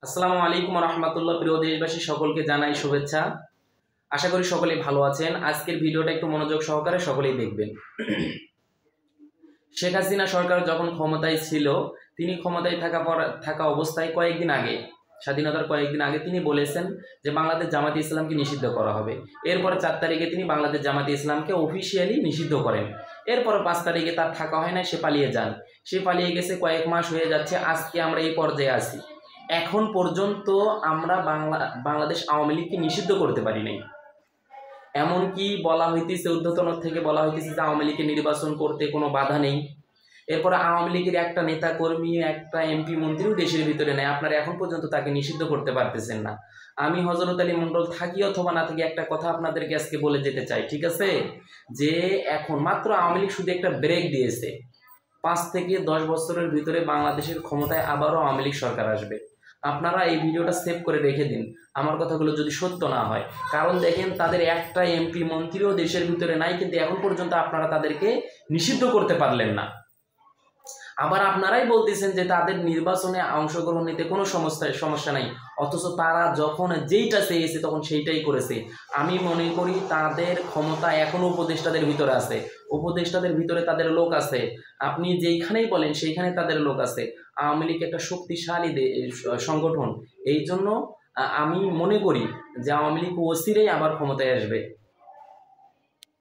আসসালামু আলাইকুম রহমতুল্লাহ। প্রিয় দেশবাসী সকলকে জানাই শুভেচ্ছা। আশা করি সকলেই ভালো আছেন। আজকের ভিডিওটা একটু মনোযোগ সহকারে সকলেই দেখবেন। শেখ হাসিনা সরকার যখন ক্ষমতায় ছিল, তিনি ক্ষমতায় থাকা অবস্থায় কয়েকদিন আগে, স্বাধীনতার কয়েকদিন আগে তিনি বলেছেন যে বাংলাদেশ জামাতে ইসলামকে নিষিদ্ধ করা হবে। এরপরে 4 তারিখে তিনি বাংলাদেশ জামাতে ইসলামকে অফিসিয়ালি নিষিদ্ধ করেন। এরপর 5 তারিখে তার থাকা হয় না, সে পালিয়ে যান। সে পালিয়ে গেছে, কয়েক মাস হয়ে যাচ্ছে, আজকে আমরা এই পর্যায়ে আছি। এখন পর্যন্ত আমরা বাংলাদেশ আওয়ামী লীগকে নিষিদ্ধ করতে পারি নাই। এমনকি বলা হইতেছে, ঊর্ধ্বতন থেকে বলা হইতেছে যে আওয়ামী লীগকে নির্বাচন করতে কোনো বাধা নেই। এরপরে আওয়ামী লীগের একটা নেতা কর্মী, একটা এমপি মন্ত্রীও দেশের ভিতরে নেই, আপনারা এখন পর্যন্ত তাকে নিষিদ্ধ করতে পারতেছেন না। আমি হযরত আলী মন্ডল থাকি অথবা না থাকি একটা কথা আপনাদেরকে আজকে বলে যেতে চাই, ঠিক আছে? যে এখন মাত্র আওয়ামী লীগ শুধু একটা ব্রেক দিয়েছে। 5 থেকে 10 বছরের ভিতরে বাংলাদেশের ক্ষমতায় আবারও আওয়ামী লীগ সরকার আসবে। আপনারা এই ভিডিওটা সেভ করে রেখে দিন, আমার কথাগুলো যদি সত্য না হয়। কারণ দেখেন, তাদের একটা এমপি মন্ত্রীও দেশের ভিতরে নাই, কিন্তু এখন পর্যন্ত আপনারা তাদেরকে নিষিদ্ধ করতে পারলেন না। আবার আপনারাই বলতেছেন যে তাদের নির্বাচনে অংশগ্রহণ নিতে কোনো সমস্যা নাই, অথচ তারা যখন যেইটা চেয়েছে তখন সেইটাই করেছে। আমি মনে করি তাদের ক্ষমতা এখনো উপদেষ্টাদের ভিতরে আছে, উপদেষ্টাদের ভিতরে তাদের লোক আছে। আপনি যেইখানেই বলেন সেইখানে তাদের লোক আছে। আওয়ামী লীগ একটা শক্তিশালী সংগঠন। এই জন্য আমি মনে করি যে আওয়ামী লীগ অচিরেই আবার ক্ষমতায় আসবে।